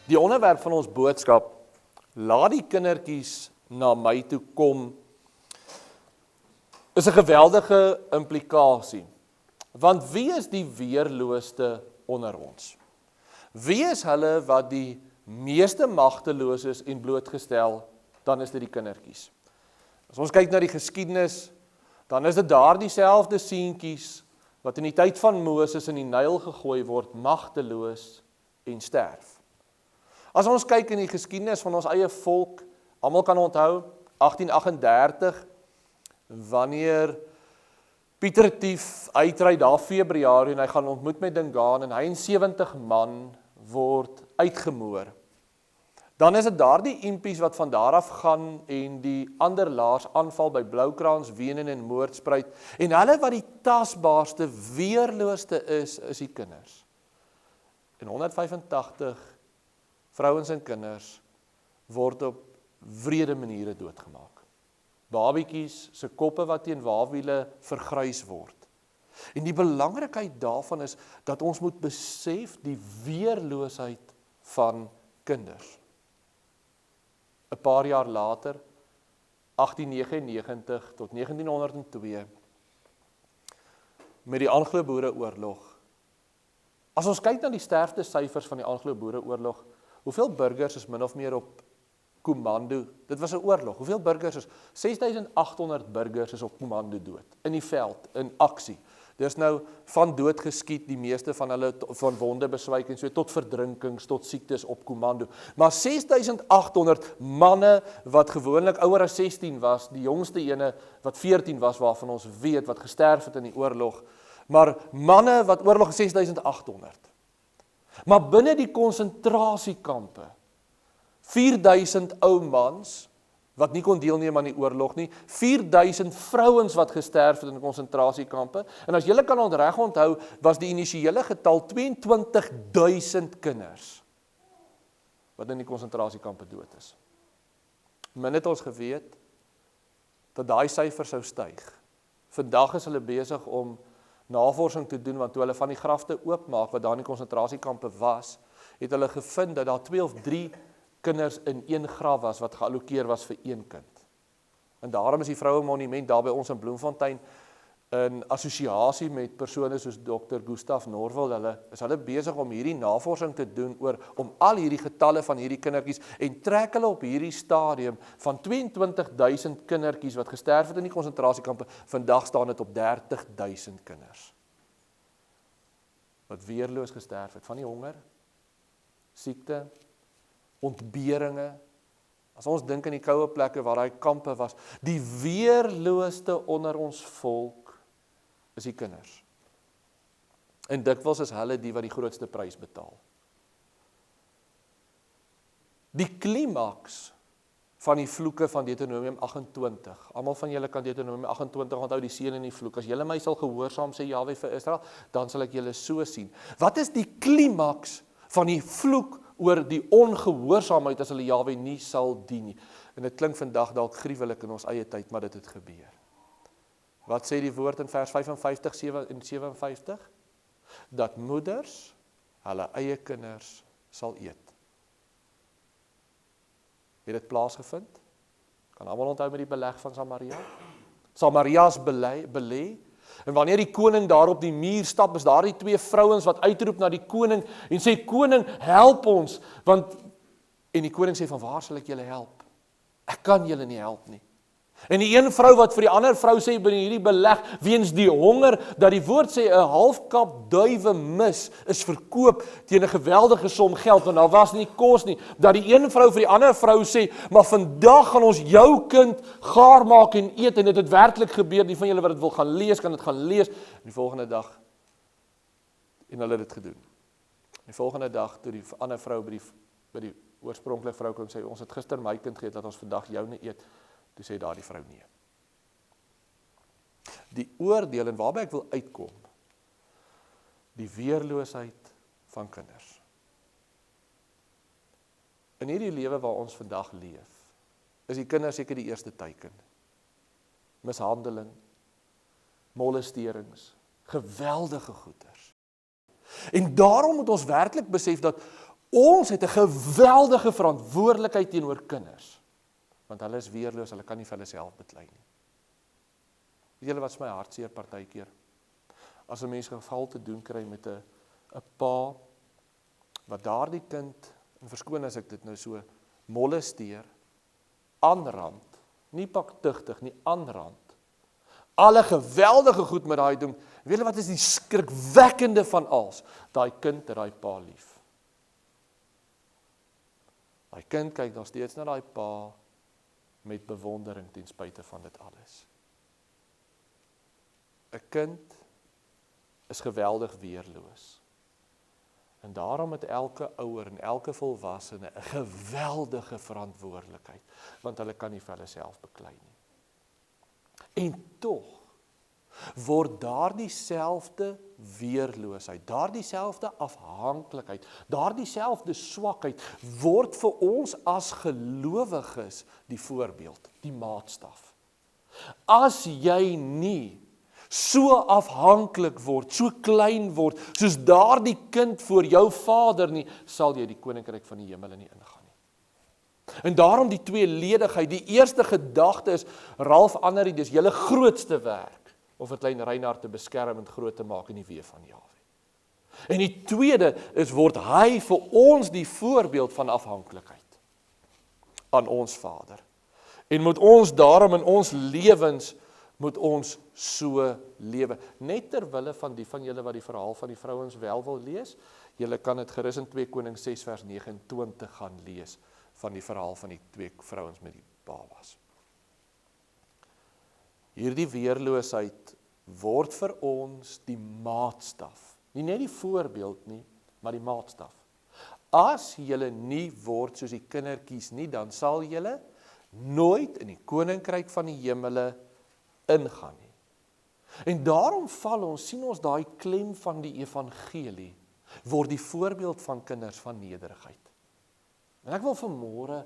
Die onderwerp van ons boodskap, laat die kindertjies na my toe kom, is 'n geweldige implikasie. Want wie is die weerloosste onder ons? Wie is hulle wat die meeste magteloos is en blootgestel, dan is dit die kindertjies. As ons kyk na die geskiedenis, dan is dit daar dieselfde seentjies wat in die tyd van Moses in die Nyl gegooi word, magteloos en sterf. As ons kyk in die geskiedenis van ons eie volk, almal kan onthou, 1838, wanneer Pieter Tief uitry daar Februarie en hy gaan ontmoet met Dingaan en hy en 70 man word uitgemoor. Dan is dit daardie impies wat van daar af gaan en die ander laars aanval by Bloukraans, Wenen en Moordspruit. En hulle wat die tasbaarste, weerloosste is die kinders. En 185 vrouens en kinders word op wrede maniere doodgemaak. Babiekies se koppe wat teen waafwiele vergrys word. En die belangrikheid daarvan is dat ons moet besef die weerloosheid van kinders. 'n paar jaar later, 1899 tot 1902, met die Anglo-Boereoorlog. As ons kyk na die sterftesyfers van die Anglo-Boereoorlog, hoeveel burgers is min of meer op kommando? Dit was 'n oorlog. Hoeveel burgers is? 6800 burgers is op kommando dood, in die veld, in aksie. Dis nou van dood geskiet, die meeste van hulle van wonde beswyk en so, tot verdrinkings, tot siektes op kommando. Maar 6800 manne wat gewoonlik ouer as 16 was, die jongste ene wat 14 was, waarvan ons weet, wat gesterf het in die oorlog. Maar manne wat oorlog is 6800. Maar binne die konsentrasiekampe, 4000 ou mans, wat nie kon deelneem aan die oorlog nie, 4000 vrouens wat gesterf het in konsentrasiekampe, en as julle kan onthou, was die initiële getal 22.000 kinders, wat in die konsentrasiekampe dood is. Min het ons geweet, dat daai syfer sou styg. Vandag is hulle besig om navorsing te doen, want toe hulle van die grafte oopmaak, wat daar in die konsentrasiekampe was, het hulle gevind dat daar 2 of 3 kinders in een graf was, wat geallokeer was vir een kind. En daarom is die vroue monument daar by ons in Bloemfontein, in assosiasie met persone soos Dr. Gustav Norville, hulle besig om hierdie navorsing te doen oor, om al hierdie getalle van hierdie kindertjies, en trek hulle op hierdie stadium van 22.000 kindertjies wat gesterf het in die konsentrasiekampe, vandag staan dit op 30.000 kinders. Wat weerloos gesterf het, van die honger, siekte, ontberinge. As ons dink in die koue plekke waar daai kampe was, die weerloosste onder ons volk is die kinders. En dikwels is hulle die wat die grootste prys betaal. Die klimaks van die vloeke van Deuteronomium 28. Almal van julle kan Deuteronomium 28 onthou, die seën en die vloek. As julle my sal gehoorsaam, sê Jahwe vir Israel, dan sal ek julle so sien. Wat is die klimaks van die vloek oor die ongehoorsaamheid as hulle Jahwe nie sal dien nie? En dit klink vandag dalk gruwelik in ons eie tyd, maar dit het gebeur. Wat sê die woord in vers 55 en 57? Dat moeders hulle eie kinders sal eet. Het dit plaasgevind? Kan almal onthou met die beleg van Samaria? Samaria's belê. En wanneer die koning daar op die muur stap, is daar die 2 vrouens wat uitroep na die koning en sê, koning, help ons, en die koning sê, van waar sal ek julle help? Ek kan julle nie help nie. En die een vrou wat vir die ander vrou sê, binne hierdie beleg, weens die honger, dat die woord sê, 'n halfkap duiwemis is verkoop teen 'n geweldige som geld, want daar was nie kos nie, dat die een vrou vir die ander vrou sê, maar vandag gaan ons jou kind gaar maak en eet, en dit het werklik gebeur, die van julle wat dit wil gaan lees, kan dit gaan lees, en die volgende dag, en hulle het dit gedoen. Die volgende dag, toe die ander vrou by die oorspronklike vrou kom sê, ons het gister my kind geëet, dat ons vandag jou nie eet, toe sê daar die vrou nee. Die oordeel en waarby ek wil uitkom, die weerloosheid van kinders. In hierdie lewe waar ons vandag leef, is die kinders seker die eerste teiken. Mishandeling, molesterings, geweldige goeters. En daarom moet ons werklik besef dat Ons het 'n geweldige verantwoordelikheid teenoor kinders, want hulle is weerloos, hulle kan nie vir hulle self beklei nie. Weet julle wat is my hartseer partykeer? As 'n mens geval te doen kry met 'n pa, wat daardie kind, en verskoon as ek dit nou so, molesteer, aanrand, nie paktugtig nie, aanrand, alle geweldige goed met daai doen, weet julle wat is die skrikwekkende van alles? Daai kind het daai pa lief. Daai kind kyk nog steeds na daai pa met bewondering ten spyte van dit alles. 'n Kind is geweldig weerloos. En daarom het elke ouer en elke volwassene 'n geweldige verantwoordelikheid, want hulle kan nie vir hulle self beklei nie. En tog word daardie selfde weerloosheid, daardie selfde afhanklikheid, daardie selfde swakheid, word vir ons as gelowiges die voorbeeld, die maatstaf. As jy nie so afhanklik word, so klein word, soos daardie kind voor jou vader nie, sal jy die koninkryk van die hemel nie ingaan nie. En daarom die tweeledigheid, die eerste gedagte is, Ralph Annery, dis julle grootste werk, om vir klein Reinhard te beskerm en groot te maak in die weë van Jahwe. En die tweede is, word hy vir ons die voorbeeld van afhanklikheid aan ons Vader. En moet ons daarom in ons lewens, moet ons so lewe. Net terwille van die van julle wat die verhaal van die vrouens wel wil lees, julle kan dit gerus in 2 Konings 6 vers 29 gaan lees, van die verhaal van die 2 vrouens met die babas. Hierdie weerloosheid word vir ons die maatstaf, nie net die voorbeeld nie, maar die maatstaf. As julle nie word soos die kindertjies nie, dan sal julle nooit in die koninkryk van die hemele ingaan nie. En daarom sien ons daai klem van die evangelie, word die voorbeeld van kinders van nederigheid. En ek wil vanmôre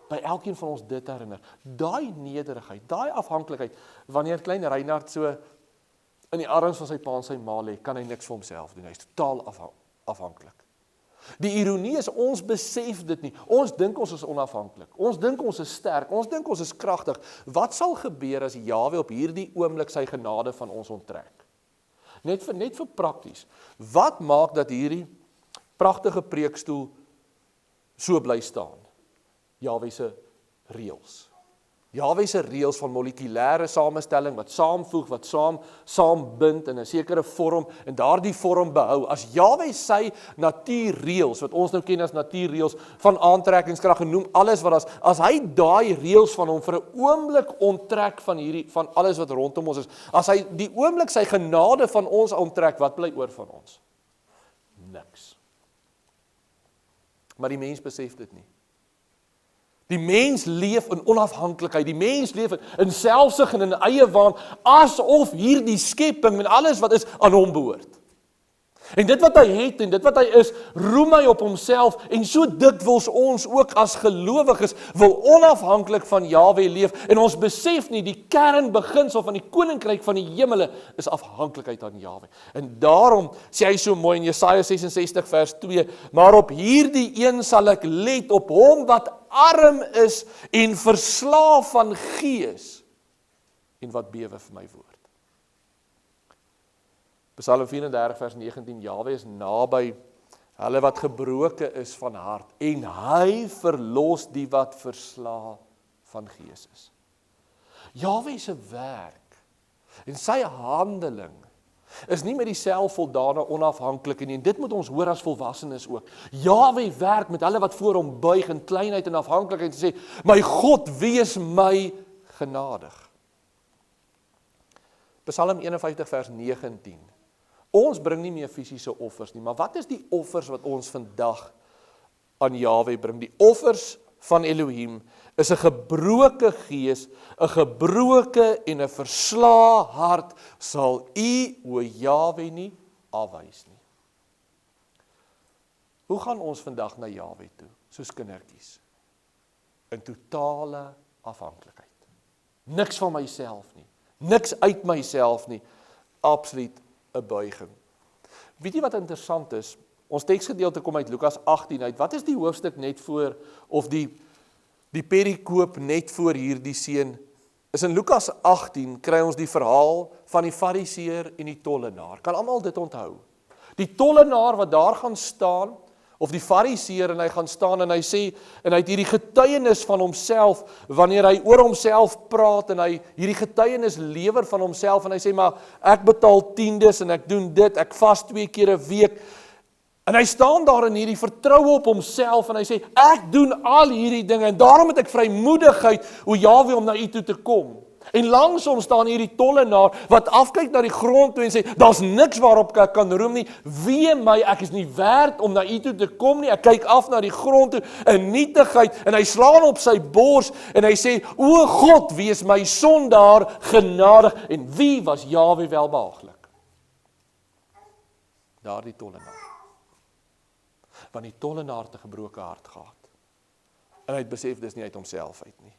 by elkeen van ons dit herinner, daai nederigheid, daai afhanklikheid, wanneer klein Reinhard so in die arms van sy pa en sy ma lê, kan hy niks vir homself doen, hy is totaal afhanklik. Die ironie is, ons besef dit nie, ons dink ons is onafhanklik, ons dink ons is sterk, ons dink ons is kragtig. Wat sal gebeur as Jahwe op hierdie oomblik sy genade van ons onttrek? Net vir prakties, wat maak dat hierdie pragtige preekstoel so bly staan? Jahwe se reëls. Jahwe se reëls van molekulêre samestelling, wat saamvoeg, wat saambind in 'n sekere vorm, en daardie vorm behou. As Jahwe sy natuurreëls, wat ons nou ken as natuurreëls, van aantrekkingskrag genoem, alles wat as hy daai reëls van hom vir 'n oomblik onttrek van alles wat rondom ons is, as hy die oomblik sy genade van ons onttrek, wat bly oor van ons? Niks. Maar die mens besef dit nie. Die mens leef in onafhanklikheid, die mens leef in selfsug en in eie waan, asof hierdie skepping en alles wat is aan hom behoort. En dit wat hy het en dit wat hy is, roem hy op homself, en so dikwels ons ook as gelowiges wil onafhanklik van Jahwe leef, en ons besef nie, die kernbeginsel van die koninkryk van die hemele is afhanklikheid aan Jahwe. En daarom sê hy so mooi in Jesaja 66 vers 2, maar op hierdie een sal ek let, op hom wat arm is en verslaaf van gees, en wat bewe vir my woord. Psalm 34 vers 19, Jahwe is naby hulle wat gebroken is van hart, en hy verlos die wat verslaaf van gees is. Jahwe se werk en sy handeling is nie met die selfvoldane onafhanklike nie, en dit moet ons hoor as volwassenes ook. Jahwe werk met hulle wat voor hom buig in kleinheid en afhanklikheid, en sê, my God, wees my genadig. Psalm 51 vers 19, ons bring nie meer fisiese offers nie, maar wat is die offers wat ons vandag aan Jahwe bring? Die offers van Elohim is 'n gebroke gees, 'n gebroke en 'n verslae hart sal u, o Jahwe, nie afwys nie. Hoe gaan ons vandag na Jahwe toe, soos kindertjies? In totale afhanklikheid. Niks van myself nie, niks uit myself nie, absoluut 'n buiging. Weet jy wat interessant is? Ons teksgedeelte kom uit Lukas 18 uit. Wat is die hoofstuk net voor, of die perikoop net voor hierdie seën? Is in Lukas 18 kry ons die verhaal van die fariseer en die tollenaar. Kan almal dit onthou? Die tollenaar wat daar gaan staan, of die fariseer, en hy gaan staan en hy sê, en hy het hierdie getuienis van homself, wanneer hy oor homself praat, en hy hierdie getuienis lewer van homself, en hy sê, maar ek betaal tiendes, en ek doen dit, ek vas 2 keer 'n week, en hy staan daar in hierdie vertroue op homself, en hy sê, ek doen al hierdie dinge, en daarom het ek vrymoedigheid, o Jahwe, om na u toe te kom. En langs hom staan hierdie tollenaar, wat afkyk na die grond toe en sê, daar's niks waarop ek kan roem nie, wee my, ek is nie werd om na u toe te kom nie, ek kyk af na die grond toe, in nietigheid, en hy slaan op sy bors, en hy sê, o God, wees my sondaar genadig, en wie was Jahwe welbehaaglik? Daar die tollenaar. Want die tollenaar het 'n gebroke hart gehad, en hy het besef, dis nie uit homself uit nie.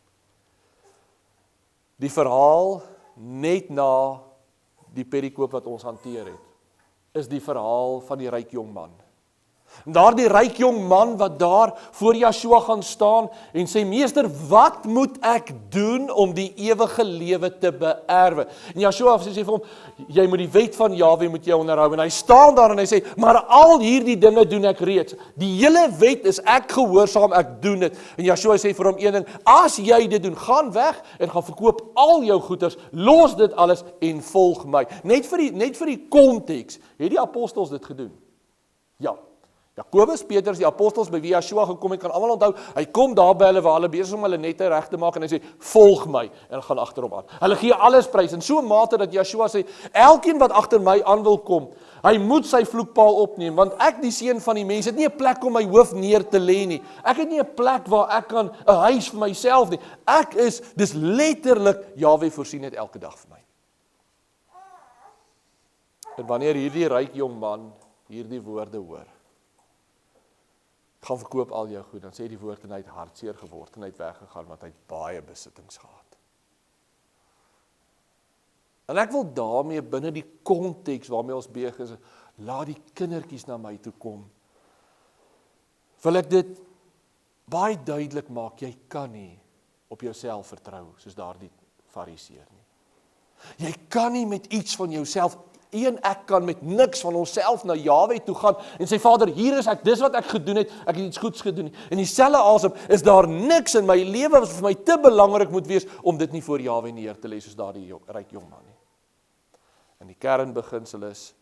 Die verhaal net na die perikoop wat ons hanteer het, is die verhaal van die ryk jong man. En daar die ryk jong man wat daar voor Yeshua gaan staan en sê, meester, wat moet ek doen om die ewige lewe te beerwe? En Yeshua sê vir hom, jy moet die wet van Jahwe moet jy onderhou. En hy staan daar en hy sê, maar al hierdie dinge doen ek reeds. Die hele wet is ek gehoorsaam, ek doen dit. En Yeshua sê vir hom een ding, as jy dit doen, gaan weg en gaan verkoop al jou goederes, los dit alles en volg my. Net vir die konteks, het die apostels dit gedoen? Ja. Jakobus, Petrus, die apostels by wie Yeshua gekom het, kan almal onthou, hy kom daar by hulle waar hulle besig om hulle nette reg te maak en hy sê, volg my, en gaan agter hom aan. Hulle gee alles prys, en so 'n mate dat Yeshua sê, elkeen wat agter my aan wil kom, hy moet sy vloekpaal opneem, want ek die seun van die mens, het nie 'n plek om my hoof neer te lê nie. Ek het nie 'n plek waar ek kan 'n huis vir myself nie. Dis letterlik, Jahwe voorsien het elke dag vir my. En wanneer hierdie ryk jong man hierdie woorde hoor, gaan verkoop al jou goed, dan sê die woord en hy het hartseer geword en hy het weggegaan, want hy het baie besittings gehad. En ek wil daarmee binne die konteks waarmee ons besig is, laat die kindertjies na my toe kom. Wil ek dit baie duidelik maak, jy kan nie op jouself vertrou, soos daardie fariseer nie. Jy kan nie met iets van jouself, ek kan met niks van onsself na Jahwe toe gaan en sê, Vader, hier is ek, dis wat ek gedoen het, ek het iets goeds gedoen. En dieselfde asem, is daar niks in my lewe wat vir my te belangrik moet wees, om dit nie voor Jahwe neer te lê, soos daardie ryk jong man nie. En die kernbeginsel is,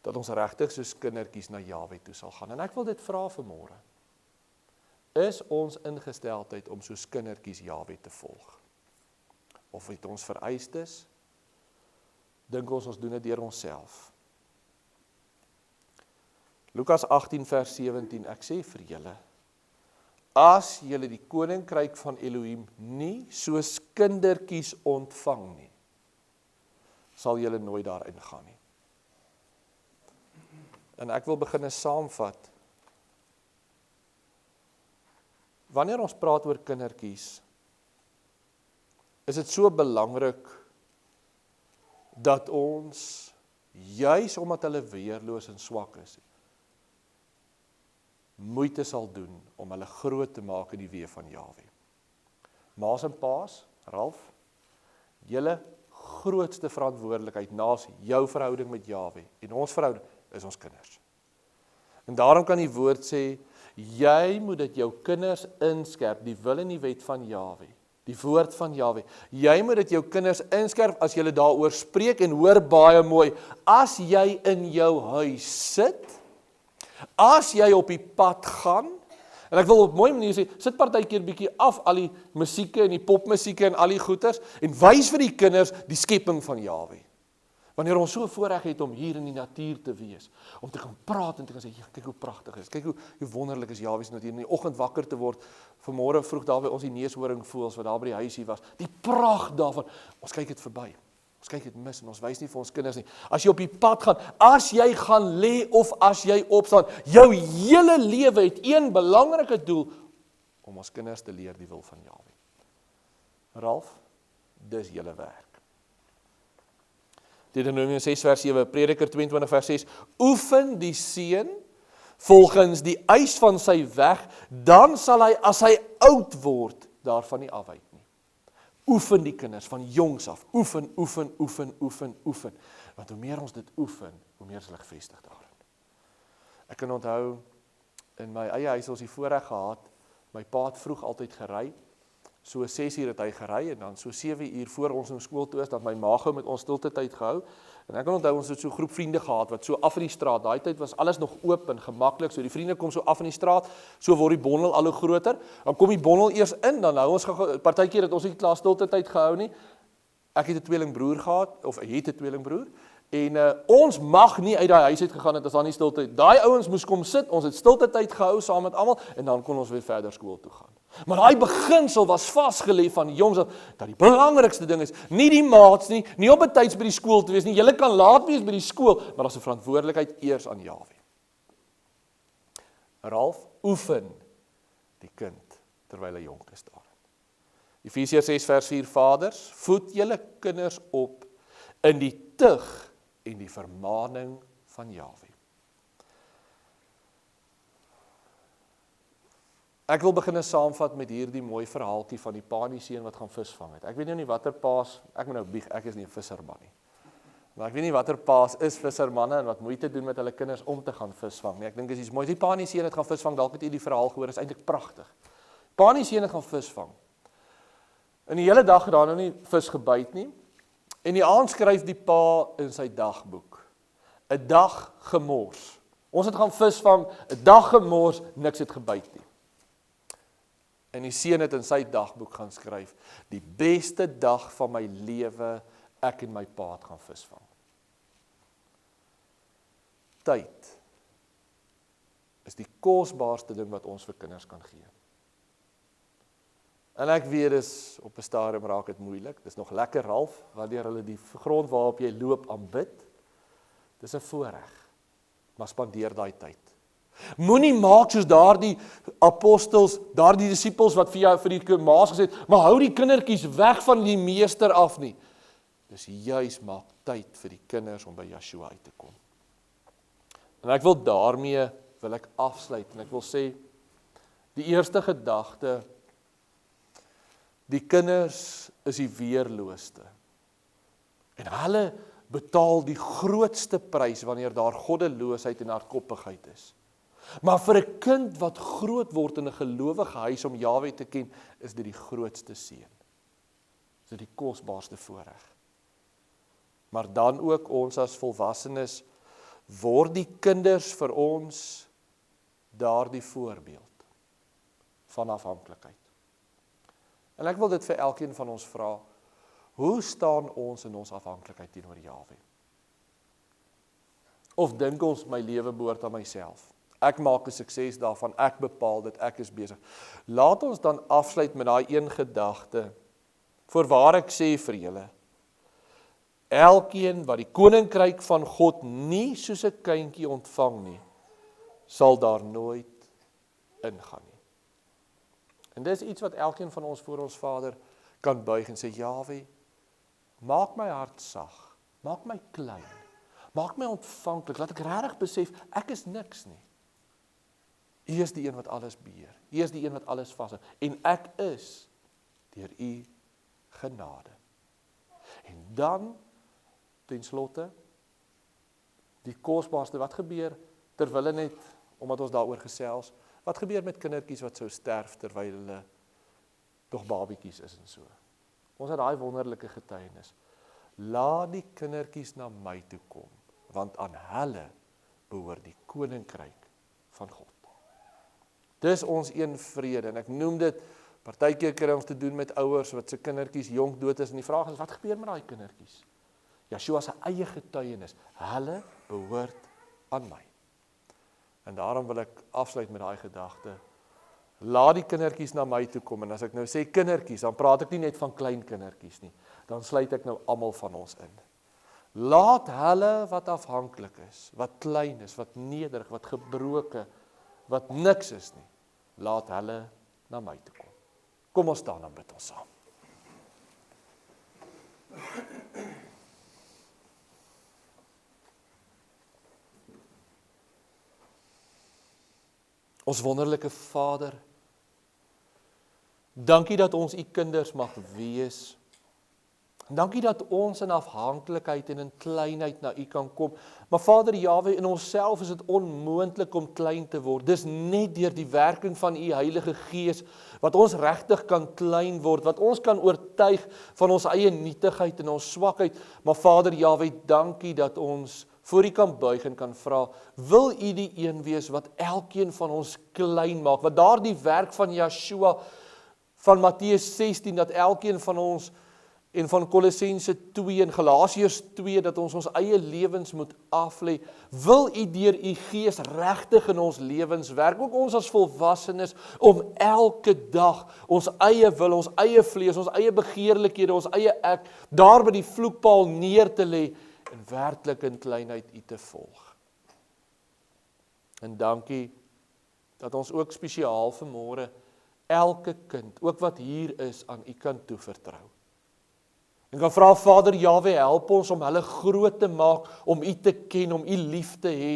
dat ons regtig soos kindertjies na Jahwe toe sal gaan. En ek wil dit vra vanmôre. Is ons ingesteldheid om soos kindertjies Jahwe te volg? Of het ons vereistes? Dink ons doen dit deur onsself. Lukas 18 vers 17, ek sê vir julle, as julle die koninkryk van Elohim nie soos kindertjies ontvang nie, sal julle nooit daarin gaan nie. En ek wil begin saamvat. Wanneer ons praat oor kindertjies, is dit so belangrik dat ons, juis omdat hulle weerloos en swak is, moeite sal doen om hulle groot te maak in die weë van Jahwe. Maas en paas, Ralf, julle grootste verantwoordelikheid naas jou verhouding met Jahwe en ons verhouding is ons kinders. En daarom kan die woord sê, jy moet dit jou kinders inskerp, die wil en die wet van Jahwe. Die woord van Jahwe. Jy moet dit jou kinders inskerp as jy daaroor spreek en hoor baie mooi. As jy in jou huis sit, as jy op die pad gaan, en ek wil op mooi manier sê, sit partykeer bietjie af al die musieke en die popmusieke en al die goeters en wys vir die kinders die skepping van Jahwe. Wanneer ons so voorreg het om hier in die natuur te wees, om te kan praat en te kan sê, kyk hoe pragtig is, kyk hoe wonderlik is Jahwe se natuur, in die oggend wakker te word, vanmôre vroeg daar by ons die neushoringvoëls wat daar by die huisie was, die pragt daarvan, ons kyk dit verby, ons kyk dit mis en ons wys nie vir ons kinders nie. As jy op die pad gaan, as jy gaan lê of as jy opstaan, jou hele lewe het een belangrike doel, om ons kinders te leer die wil van Jahwe. Ralf, dis julle werk. Deuteronomium 6 vers 7, Prediker 22 vers 6, oefen die seun volgens die eis van sy weg, dan sal hy, as hy oud word, daarvan nie afwyk nie. Oefen die kinders van jongs af, oefen. Want hoe meer ons dit oefen, hoe meer is hulle gefestig daarin. Ek kan onthou, in my eie huis ons die voorreg gehad, my pa het vroeg altyd gery, so 6 uur het hy gery, en dan so 7 uur voor ons in skool toe is, dat my ma gou met ons stilte tyd gehou, en ek kan onthou, ons het so 'n groep vriende gehad, wat so af in die straat, daai tyd was alles nog oop en gemaklik, so die vriende kom so af in die straat, so word die bondel al hoe groter, dan kom die bondel eers in, dan hou ons, partykeer het ons nie klaar stilte tyd gehou nie, ek het 'n tweelingbroer gehad, of het 'n tweelingbroer, en ons mag nie uit daai huis uit gegaan het as daar nie stilte tyd. Daai ouens moes kom sit, ons het stilte tyd gehou saam met almal, en dan kon ons weer verder skool toe gaan. Maar daai beginsel was vasgelê van jongs af, dat die belangrikste ding is, nie die maats nie, nie op betyds by die skool te wees nie, julle kan laat wees by die skool, maar daar's 'n verantwoordelikheid eers aan Jahwe. Ralf, oefen die kind, terwyl hy jonk is daarin. Efesiërs 6 vers 4, vaders, voed julle kinders op, in die tug en die vermaning van Jahwe. Ek wil begin saamvat met hierdie mooi verhaaltjie van die pa en die seun wat gaan visvang het. Ek weet nou nie watter paas, ek moet nou bieg, ek is nie 'n visserman nie. Maar ek weet nie watter paas is vissermanne en wat moeite doen met hulle kinders om te gaan visvang nie. Ek dink dis iets mooi. Die pa en die seun het gaan visvang, dalk het jy die verhaal gehoor, is eintlik pragtig. Pa en die seun het gaan visvang. In die hele dag het daar nou nie vis gebyt nie. En die aand skryf die pa in sy dagboek, 'n dag gemors. Ons het gaan visvang, 'n dag gemors, niks het gebyt nie. En die seun het in sy dagboek gaan skryf, die beste dag van my lewe, ek en my pa het gaan visvang. Tyd is die kosbaarste ding wat ons vir kinders kan gee. En ek weet dis op 'n stadium raak dit moeilik. Dis nog lekker Ralf, wanneer hulle die grond waarop jy loop aanbid. Dis 'n voorreg. Maar spandeer daai tyd. Moenie maak soos daardie apostels, daardie disippels wat vir die maas gesê het, maar hou die kindertjies weg van die meester af nie. Dis juis maak tyd vir die kinders om by Yeshua uit te kom. En ek wil daarmee afsluit en ek wil sê, die eerste gedagte, die kinders is die weerlooste. En hulle betaal die grootste prys wanneer daar goddeloosheid en hardkoppigheid is. Maar vir 'n kind wat groot word in 'n gelowige huis om Jahwe te ken, is dit die grootste seën. Is dit die kosbaarste voorreg. Maar dan ook ons as volwassenes, word die kinders vir ons daardie voorbeeld van afhanklikheid. En ek wil dit vir elkeen van ons vra, hoe staan ons in ons afhanklikheid teenoor Jahwe? Of dink ons my lewe behoort aan myself? Ek maak 'n sukses daarvan, ek bepaal dit, ek is besig. Laat ons dan afsluit met daai een gedagte, voorwaar ek sê vir julle, elkeen wat die koninkryk van God nie soos 'n kindjie ontvang nie, sal daar nooit ingaan nie. En dis iets wat elkeen van ons voor ons Vader kan buig en sê, Jahwe, maak my hart sag, maak my klein, maak my ontvanklik, laat ek regtig besef, ek is niks nie. U is die een wat alles beheer, U is die een wat alles vashou, en ek is deur U genade. En dan, ten slotte, die kosbaarste, wat gebeur, terwille net, omdat ons daaroor gesels, wat gebeur met kindertjies wat sou sterf, terwyl hulle nog babiekies is en so. Ons het daai wonderlike getuienis. Laat die kindertjies na my toe kom, want aan hulle behoort die koninkryk van God. Dis ons een vrede, en ek noem dit, partykeer kry ons te doen met ouers, wat se kindertjies jonk dood is, en die vraag is, wat gebeur met daai kindertjies? Yeshua se eie getuienis, hulle behoort aan my. En daarom wil ek afsluit met daai gedagte, laat die kindertjies na my toe kom, en as ek nou sê kindertjies, dan praat ek nie net van klein kindertjies nie, dan sluit ek nou almal van ons in. Laat hulle wat afhanklik is, wat klein is, wat nederig, wat gebroken, wat niks is nie, laat hulle na my toe kom. Kom ons staan en bid ons saam. Ons wonderlike Vader, dankie dat ons u kinders mag wees. Dankie dat ons in afhanklikheid en in kleinheid na u kan kom. Maar Vader Jahwe, in onsself is dit onmoontlik om klein te word. Dis net deur die werking van u Heilige Gees wat ons regtig kan klein word, wat ons kan oortuig van ons eie nietigheid en ons swakheid. Maar Vader Jahwe, dankie dat ons voor u kan buig en kan vra, wil u die een wees wat elkeen van ons klein maak, wat daardie werk van Yeshua, van Matteus 16, dat elkeen van ons, en van Kolossense 2 en Galasiërs 2, dat ons eie lewens moet aflê, wil u deur u Gees regtig in ons lewens werk, ook ons as volwassenes, om elke dag ons eie wil, ons eie vlees, ons eie begeerlikhede, ons eie ek, daar by die vloekpaal neer te lê, en werklik in kleinheid u te volg. En dankie, dat ons ook spesiaal vanmôre, elke kind, ook wat hier is, aan u kan toevertrou. En kan vra, Vader Jahwe, help ons om hulle groot te maak, om u te ken, om u lief te hê,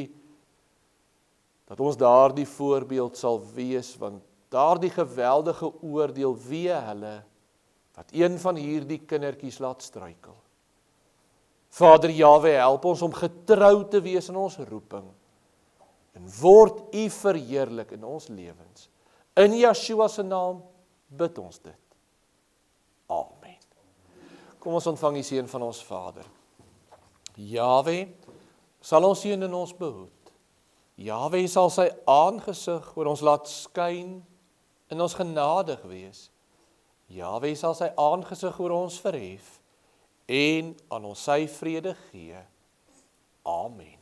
dat ons daardie voorbeeld sal wees, want daardie geweldige oordeel, wee hulle, wat een van hierdie kindertjies laat struikel. Vader Jahwe, help ons om getrou te wees in ons roeping, en word u verheerlik in ons lewens. In Yeshua se naam bid ons dit. Amen. Kom ons ontvang die seën van ons Vader. Jahwe sal ons seën en ons behoed. Jahwe sal sy aangesig oor ons laat skyn en ons genadig wees. Jahwe sal sy aangesig oor ons verhef en aan ons sy vrede gee. Amen.